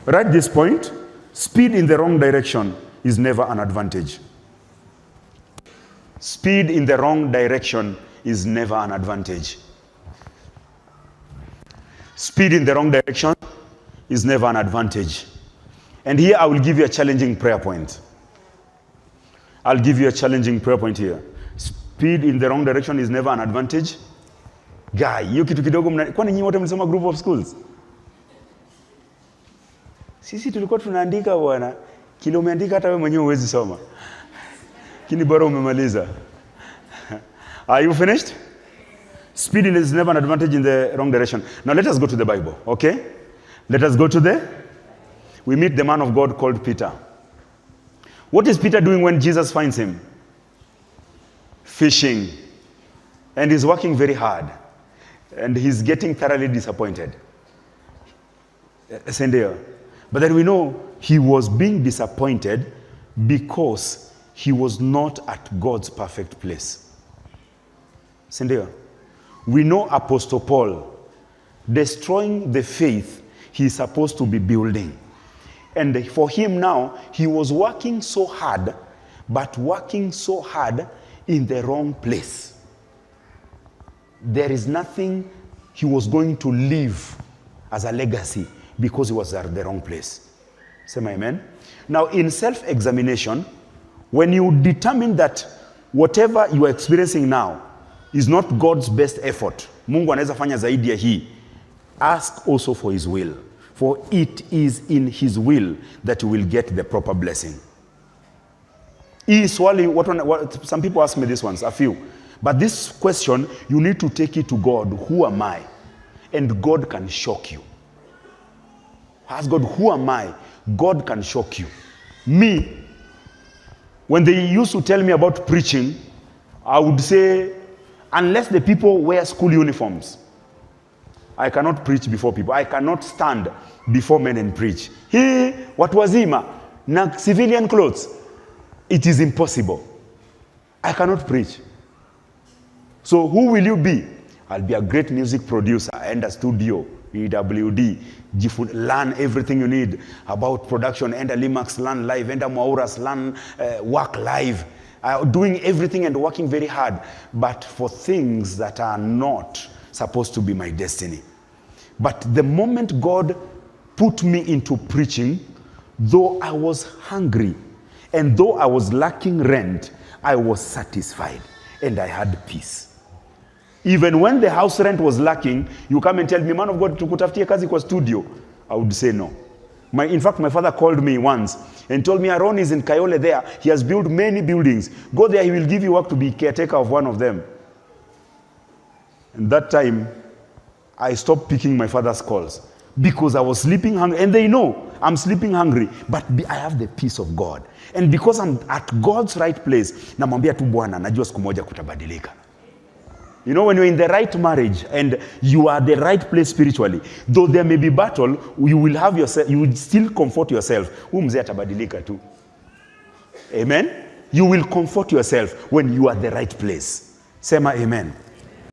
Write this point. Speed in the wrong direction is never an advantage. Speed in the wrong direction is never an advantage. Speed in the wrong direction is never an advantage. And here I will give you a challenging prayer point. I'll give you a challenging prayer point here. Speed in the wrong direction is never an advantage. Guy, hiyo kitu kidogo kwani nyinyi wote mlisoma group of schools? Sisi tulikuwa tunaandika bwana. Kile umeandika hata wewe mwenyewe huwezi soma. Kini bora umemaliza. Are you finished? Speed is never an advantage in the wrong direction. Now let us go to the Bible, okay? Let us go to we meet the man of God called Peter. What is Peter doing when Jesus finds him? Fishing. And he's working very hard. And he's getting thoroughly disappointed. But then we know he was being disappointed because he was not at God's perfect place. We know Apostle Paul destroying the faith he's supposed to be building. And for him now, he was working so hard, but working so hard in the wrong place. There is nothing he was going to leave as a legacy because he was at the wrong place. Say my amen. Now in self-examination, when you determine that whatever you are experiencing now is not God's best effort, Mungu anaweza fanya zaidi ya hii, ask also for his will. For it is in his will that you will get the proper blessing. Some people ask me this once, a few. But this question, you need to take it to God. Who am I? And God can shock you. Ask God, who am I? God can shock you. Me, when they used to tell me about preaching, I would say, unless the people wear school uniforms, I cannot preach before people. I cannot stand before men and preach. What was hima? Na civilian clothes. It is impossible. I cannot preach. So who will you be? I'll be a great music producer and a studio, EWD. Learn everything you need about production. And a Limax, learn live. And a Mauras, learn work live. Doing everything and working very hard. But for things that are not supposed to be my destiny. But the moment God put me into preaching, though I was hungry and though I was lacking rent, I was satisfied and I had peace. Even when the house rent was lacking, you come and tell me, man of God, tukutafutie kazi kwa studio. I would say no. In fact, my father called me once and told me, Aaron is in Kayole there. He has built many buildings. Go there, he will give you work to be caretaker of one of them. And that time, I stopped picking my father's calls because I was sleeping hungry. And they know I'm sleeping hungry, but I have the peace of God. And because I'm at God's right place, namwambia tu Bwana, najua siku moja kutabadilika. You know, when you're in the right marriage and you are the right place spiritually, though there may be battle, you will have yourself, you will still comfort yourself. Mzee atabadilika tu. Amen? You will comfort yourself when you are at the right place. Sema amen.